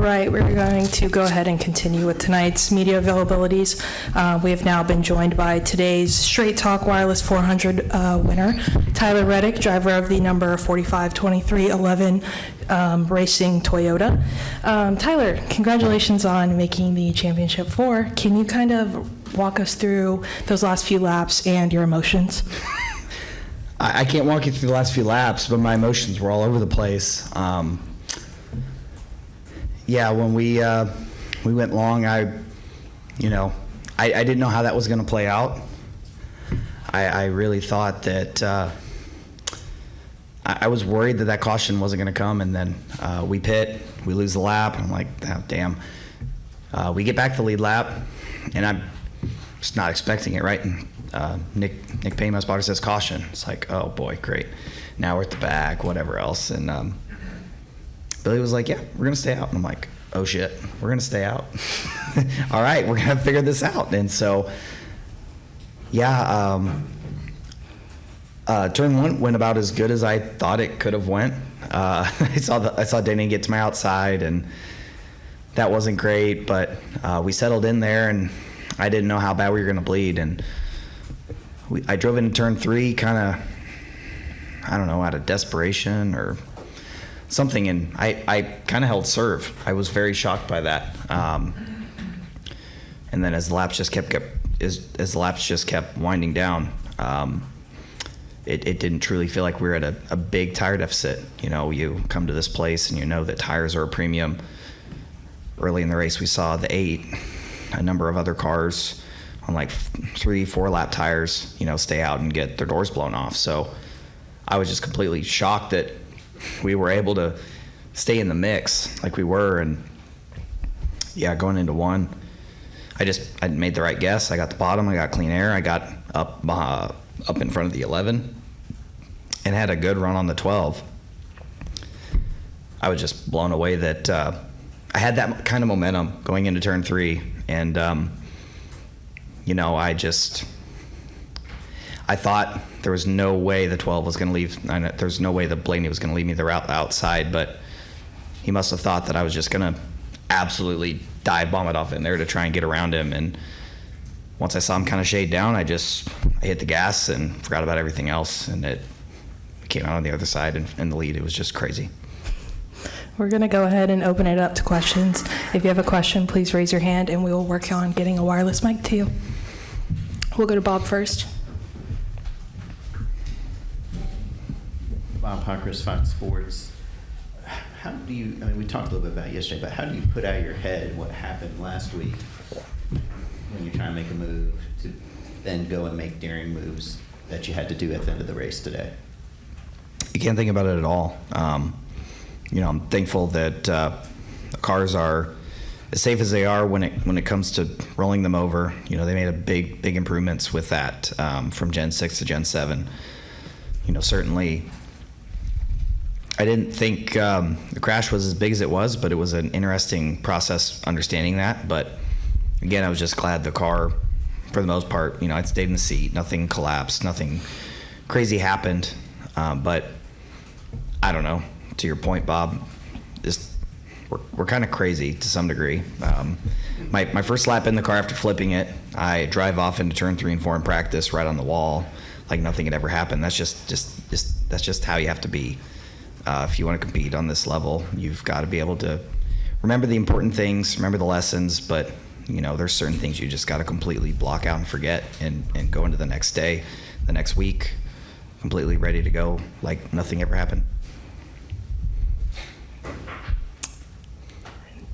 right, we're going to go ahead and continue with tonight's media availabilities. We have now been joined by today's Straight Talk Wireless 400 winner, Tyler Reddick, driver of the number 452311 Racing Toyota. Tyler, congratulations on making the Championship 4. Can you kind of walk us through those last few laps and your emotions? I can't walk you through the last few laps, but my emotions were all over the place. Yeah, when we went long, I didn't know how that was going to play out. I really thought that I was worried that caution wasn't going to come, and then we pit, we lose the lap, and I'm like, oh, damn. We get back to the lead lap, and I'm just not expecting it, right? And Nick Payne, my spotter, says caution. It's like, oh boy, great. Now we're at the back, whatever else, and Billy was like, yeah, we're going to stay out. And I'm like, oh shit, we're going to stay out. All right, we're going to figure this out. And so, yeah, turn one went about as good as I thought it could have went. I saw Danny get to my outside, and that wasn't great, but we settled in there, and I didn't know how bad we were going to bleed. And I drove into turn 3 kind of, I don't know, out of desperation or something, and I kind of held serve. I was very shocked by that. And then as the laps just kept winding down, it didn't truly feel like we were at a big tire deficit. You know, you come to this place and you know that tires are a premium. Early in the race, we saw the 8, a number of other cars on like 3-4 lap tires, stay out and get their doors blown off. So I was just completely shocked that we were able to stay in the mix like we were. And yeah, going into 1, I made the right guess. I got the bottom, I got clean air, I got up in front of the 11 and had a good run on the 12. I was just blown away that I had that kind of momentum going into turn 3, and I thought there was no way the 12 was going to leave. There's no way that Blaney was going to leave me the route outside, but he must have thought that I was just going to absolutely dive bomb it off in there to try and get around him. And once I saw him kind of shade down, I hit the gas and forgot about everything else, and it came out on the other side in the lead. It was just crazy. We're going to go ahead and open it up to questions. If you have a question, please raise your hand, and we will work on getting a wireless mic to you. We'll go to Bob first. Bob Huckers, Fox Sports. How do you, we talked a little bit about it yesterday, but how do you put out of your head what happened last week when you're trying to make a move to then go and make daring moves that you had to do at the end of the race today? You can't think about it at all. I'm thankful that the cars are as safe as they are when it comes to rolling them over. They made a big improvements with that from Gen 6 to Gen 7. Certainly I didn't think the crash was as big as it was, but it was an interesting process understanding that. But again, I was just glad the car, for the most part, it stayed in the seat. Nothing collapsed, nothing crazy happened. But I don't know, to your point, Bob, we're kind of crazy to some degree. My first lap in the car after flipping it, I drive off into turn 3 and 4 in practice right on the wall, like nothing had ever happened. That's just how you have to be. If you want to compete on this level, you've got to be able to remember the important things, remember the lessons, but there's certain things you just got to completely block out and forget, and go into the next day, the next week, completely ready to go like nothing ever happened.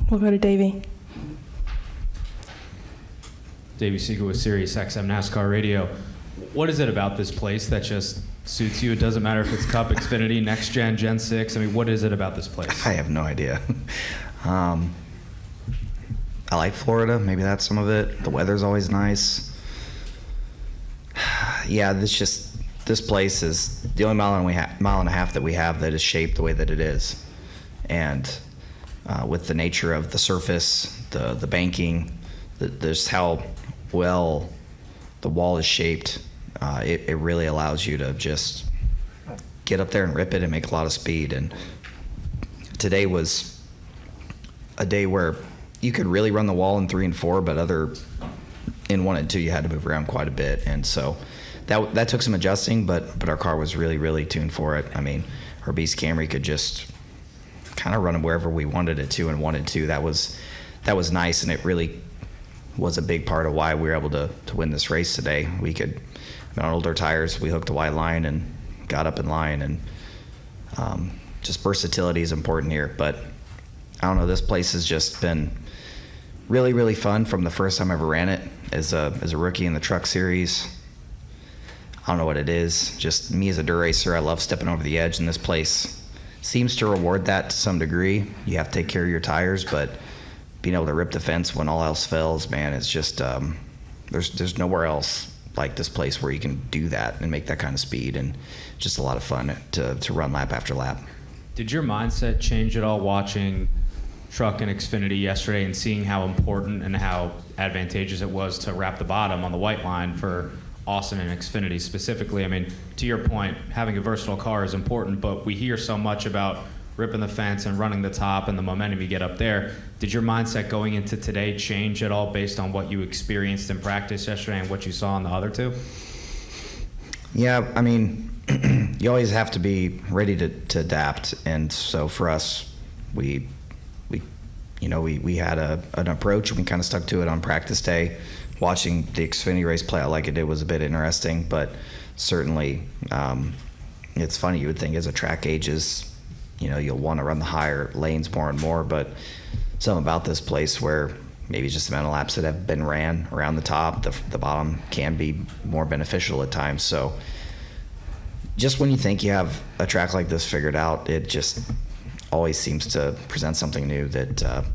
We'll go to Davey. Davey Siegel with Sirius XM NASCAR Radio. What is it about this place that just suits you? It doesn't matter if it's Cup, Xfinity, Next Gen, Gen 6. What is it about this place? I have no idea. I like Florida. Maybe that's some of it. The weather's always nice. Yeah, this place is the only mile and a half that we have that is shaped the way that it is. And with the nature of the surface, the banking, there's how well the wall is shaped. It really allows you to just get up there and rip it and make a lot of speed. And today was a day where you could really run the wall in 3 and 4, but in 1 and 2 you had to move around quite a bit, and so that took some adjusting, but our car was really, really tuned for it. I mean, our Beast Camry could just kind of run it wherever we wanted it to in 1 and 2. That was nice, and it really was a big part of why we were able to win this race today. We could, on older tires, we hooked a white line and got up in line, and just versatility is important here. But I don't know, this place has just been really, really fun from the first time I ever ran it as a rookie in the truck series. I don't know what it is. Just me as a dirt racer, I love stepping over the edge, and this place seems to reward that to some degree. You have to take care of your tires, but being able to rip the fence when all else fails, man, it's just there's nowhere else like this place where you can do that and make that kind of speed, and just a lot of fun to run lap after lap. Did your mindset change at all watching Truck and Xfinity yesterday and seeing how important and how advantageous it was to wrap the bottom on the white line for Austin and Xfinity specifically? I mean, to your point, having a versatile car is important, but we hear so much about ripping the fence and running the top and the momentum you get up there. Did your mindset going into today change at all based on what you experienced in practice yesterday and what you saw on the other two? Yeah, I mean, you always have to be ready to adapt, and so for us, we had an approach, and we kind of stuck to it on practice day. Watching the Xfinity race play out like it did was a bit interesting, but certainly it's funny. You would think as a track ages, you'll want to run the higher lanes more and more, but something about this place where maybe it's just the amount of laps that have been ran around the top, the bottom can be more beneficial at times. So just when you think you have a track like this figured out, it just always seems to present something new that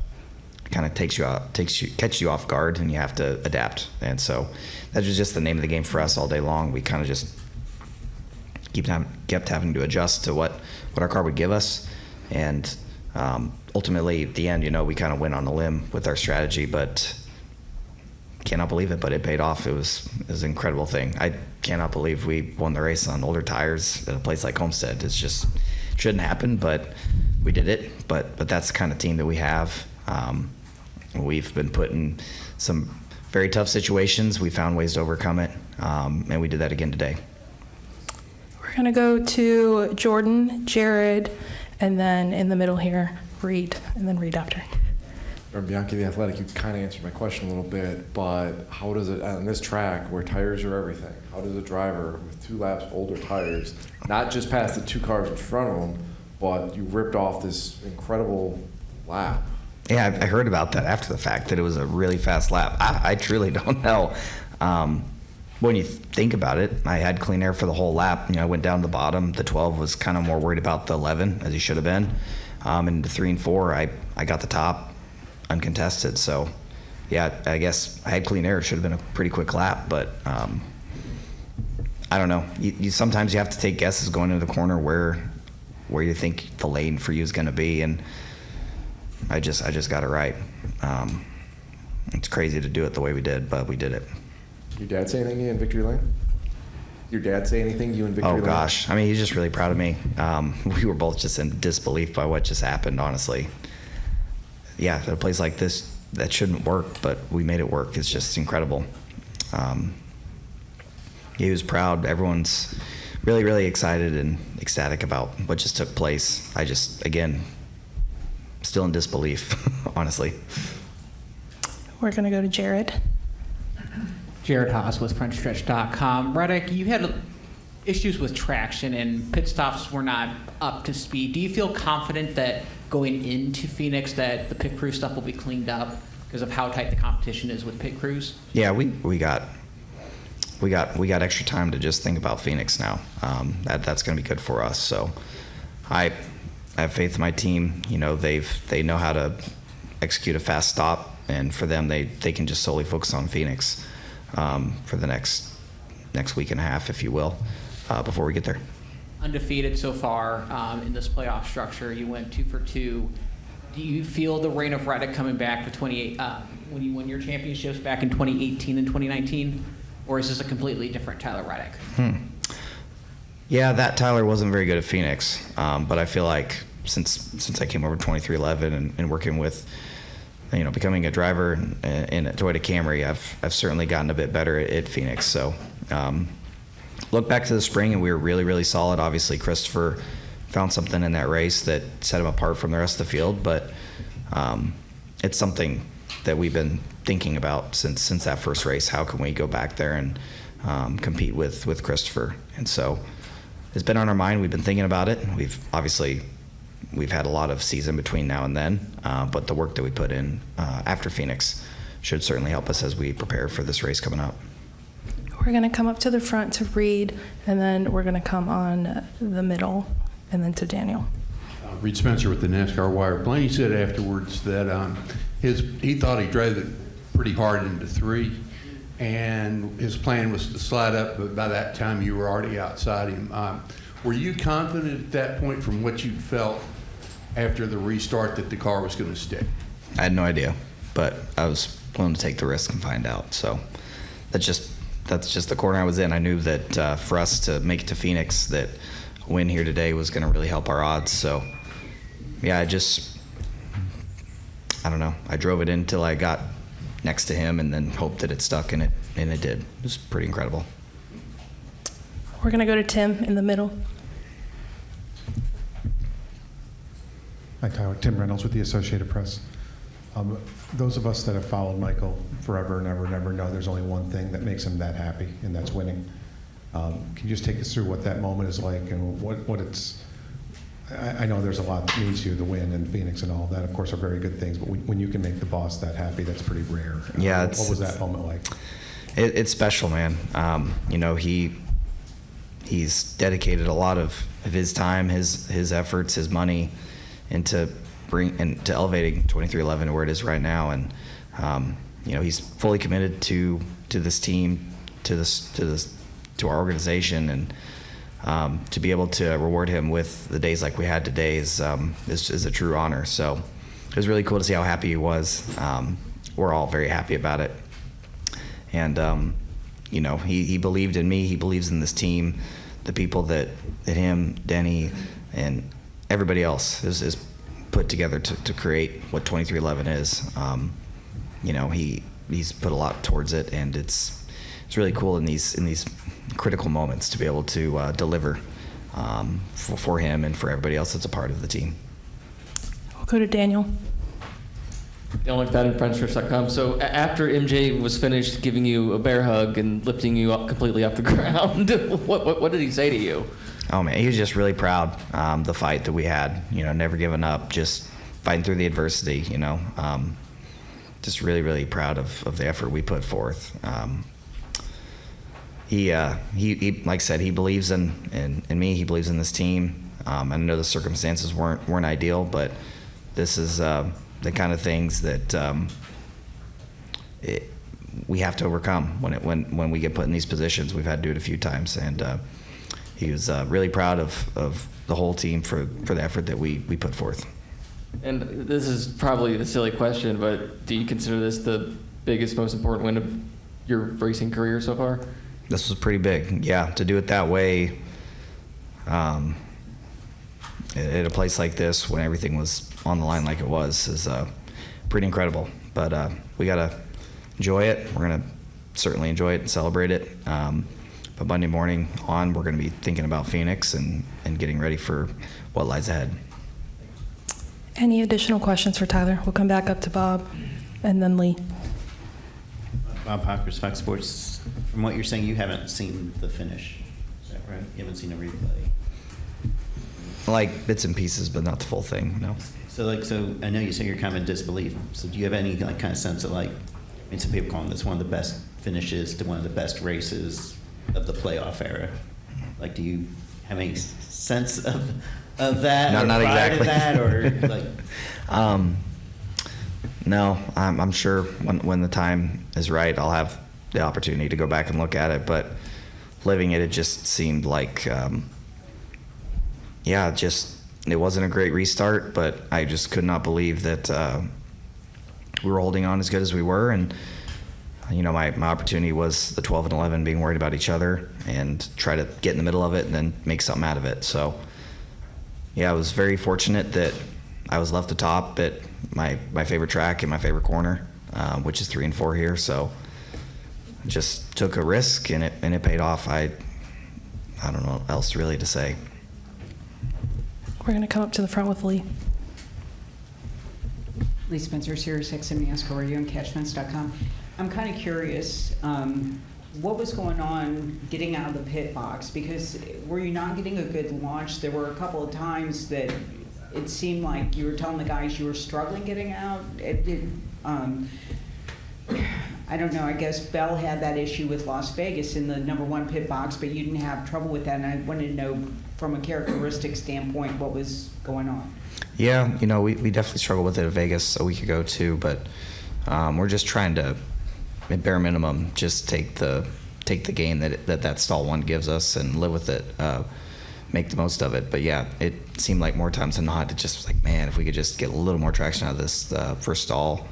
kind of catches you off guard, and you have to adapt. And so that was just the name of the game for us all day long. We kind of just kept having to adjust to what our car would give us, and ultimately at the end, we kind of went on a limb with our strategy, but cannot believe it, but it paid off. It was an incredible thing. I cannot believe we won the race on older tires at a place like Homestead. It's just shouldn't happen, but we did it. But that's the kind of team that we have. We've been put in some very tough situations. We found ways to overcome it, and we did that again today. We're going to go to Jordan, Jared, and then in the middle here, Reed, and then Reed after. From Bianchi, the Athletic, you kind of answered my question a little bit, but how does it, on this track where tires are everything, how does a driver with 2 laps older tires, not just pass the 2 cars in front of them, but you ripped off this incredible lap? Yeah, I heard about that after the fact, that it was a really fast lap. I truly don't know. When you think about it, I had clean air for the whole lap. I went down to the bottom. The 12 was kind of more worried about the 11, as he should have been. And the 3 and 4, I got the top uncontested. So, yeah, I guess I had clean air. It should have been a pretty quick lap, but I don't know. You sometimes you have to take guesses going into the corner where you think the lane for you is going to be, and I just got it right. It's crazy to do it the way we did, but we did it. Your dad say anything to you in victory lane? Your dad say anything to you in victory lane? Oh gosh, I mean, he's just really proud of me. We were both just in disbelief by what just happened, honestly. Yeah, at a place like this, that shouldn't work, but we made it work. It's just incredible. He was proud. Everyone's really, really excited and ecstatic about what just took place. I just, again, still in disbelief, honestly. We're going to go to Jared. Jared Haas with FrenchStretch.com. Reddick, you had issues with traction and pit stops were not up to speed. Do you feel confident that going into Phoenix that the pit crew stuff will be cleaned up because of how tight the competition is with pit crews? Yeah, we got extra time to just think about Phoenix now. That's going to be good for us. So I have faith in my team. They know how to execute a fast stop, and for them, they can just solely focus on Phoenix for the next week and a half, if you will, before we get there. Undefeated so far in this playoff structure. You went 2 for 2. Do you feel the reign of Reddick coming back to when you won your championships back in 2018 and 2019? Or is this a completely different Tyler Reddick? Yeah, that Tyler wasn't very good at Phoenix, but I feel like since I came over 2311 and working with becoming a driver in a Toyota Camry, I've certainly gotten a bit better at Phoenix. So look back to the spring, and we were really, really solid. Obviously, Christopher found something in that race that set him apart from the rest of the field, but it's something that we've been thinking about since that first race. How can we go back there and compete with Christopher? And so it's been on our mind. We've been thinking about it. We've had a lot of season between now and then, but the work that we put in after Phoenix should certainly help us as we prepare for this race coming up. We're going to come up to the front to Reed, and then we're going to come on the middle, and then to Daniel. Reed Spencer with the NASCAR Wire. Blaney said afterwards that he thought he drove it pretty hard into 3, and his plan was to slide up, but by that time you were already outside him. Were you confident at that point from what you felt after the restart that the car was going to stick? I had no idea, but I was willing to take the risk and find out. So that's just the corner I was in. I knew that for us to make it to Phoenix, that a win here today was going to really help our odds. So yeah, I don't know. I drove it in until I got next to him, and then hoped that it stuck, and it did. It was pretty incredible. We're going to go to Tim in the middle. Hi, Tyler. Tim Reynolds with the Associated Press. Those of us that have followed Michael forever and ever and ever know there's only one thing that makes him that happy, and that's winning. Can you just take us through what that moment is like and what it's... I know there's a lot that means to you, the win and Phoenix and all of that, of course, are very good things, but when you can make the boss that happy, that's pretty rare. Yeah. What was that moment like? It's special, man. He's dedicated a lot of his time, his efforts, his money into elevating 2311 to where it is right now, and he's fully committed to this team, to our organization, and to be able to reward him with the days like we had today is a true honor. So it was really cool to see how happy he was. We're all very happy about it, and he believed in me. He believes in this team, the people that him, Denny, and everybody else is put together to create what 2311 is. He's put a lot towards it, and it's really cool in these critical moments to be able to deliver for him and for everybody else that's a part of the team. We'll go to Daniel. Daniel McFadden, FrenchStretch.com. So after MJ was finished giving you a bear hug and lifting you up completely off the ground, what did he say to you? Oh man, he was just really proud. The fight that we had, never giving up, just fighting through the adversity. Just really, really proud of the effort we put forth. He like I said, he believes in me. He believes in this team. I know the circumstances weren't ideal, but this is the kind of things that we have to overcome when we get put in these positions. We've had to do it a few times, and he was really proud of the whole team for the effort that we put forth. And this is probably a silly question, but do you consider this the biggest, most important win of your racing career so far? This was pretty big, yeah. To do it that way, at a place like this, when everything was on the line like it was, is pretty incredible. But we gotta enjoy it. We're gonna certainly enjoy it and celebrate it. But Monday morning on, we're gonna be thinking about Phoenix and getting ready for what lies ahead. Any additional questions for Tyler? We'll come back up to Bob and then Lee. Bob Hockers, Fox Sports. From what you're saying, you haven't seen the finish. Is that right? You haven't seen a replay. Like bits and pieces, but not the full thing, no. So I know you say you're kind of in disbelief. So do you have any kind of sense of some people call this one of the best finishes to one of the best races of the playoff era? Do you have any sense of that? Not exactly. That, or No, I'm sure when the time is right, I'll have the opportunity to go back and look at it. But living it just seemed like, it wasn't a great restart. But I just could not believe that we were holding on as good as we were. And my opportunity was the 12 and 11 being worried about each other and try to get in the middle of it and then make something out of it. So yeah, I was very fortunate that I was left atop at my favorite track and my favorite corner, which is 3 and 4 here. So just took a risk, and it paid off. I don't know what else really to say. We're going to come up to the front with Lee. Lee Spencer, Sirius XM NASCAR Radio and Catchfence.com. I'm kind of curious, what was going on getting out of the pit box? Because were you not getting a good launch? There were a couple of times that it seemed like you were telling the guys you were struggling getting out. I don't know, I guess Bell had that issue with Las Vegas in the #1 pit box, but you didn't have trouble with that, and I wanted to know from a characteristic standpoint what was going on. Yeah, we definitely struggled with it at Vegas a week ago too, but we're just trying to, at bare minimum, just take the gain that stall 1 gives us and live with it, make the most of it. But yeah, it seemed like more times than not, it just was like, man, if we could just get a little more traction out of this first stall,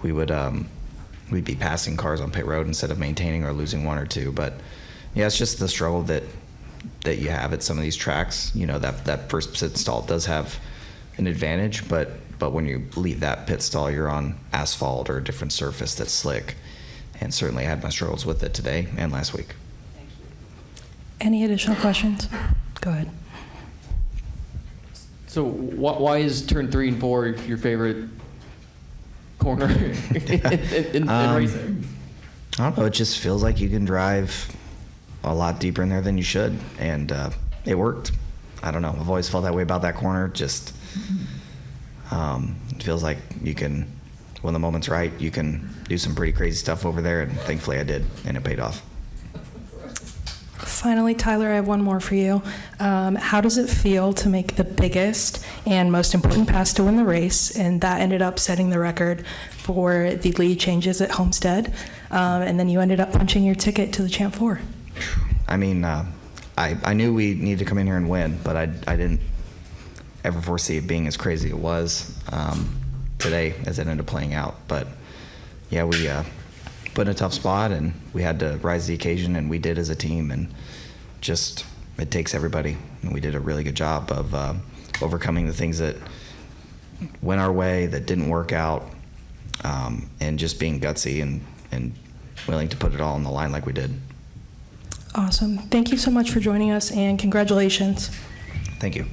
we'd be passing cars on pit road instead of maintaining or losing 1 or 2. But yeah, it's just the struggle that you have at some of these tracks. That first pit stall does have an advantage, but when you leave that pit stall, you're on asphalt or a different surface that's slick. And certainly I had my struggles with it today and last week. Any additional questions? Go ahead. So why is turn 3 and 4 your favorite corner in racing? I don't know. It just feels like you can drive a lot deeper in there than you should, and it worked. I don't know. I've always felt that way about that corner. Just it feels like you can, when the moment's right, you can do some pretty crazy stuff over there, and thankfully I did, and it paid off. Finally, Tyler, I have one more for you. How does it feel to make the biggest and most important pass to win the race, and that ended up setting the record for the lead changes at Homestead, and then you ended up punching your ticket to the Champ 4? I mean, I knew we needed to come in here and win, but I didn't ever foresee it being as crazy as it was today as it ended up playing out. But yeah, we put in a tough spot, and we had to rise to the occasion, and we did as a team. And just, it takes everybody, and we did a really good job of overcoming the things that went our way, that didn't work out, and just being gutsy and willing to put it all on the line like we did. Awesome. Thank you so much for joining us, and congratulations. Thank you.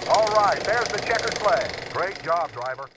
All right, there's the checkered flag. Great job, driver.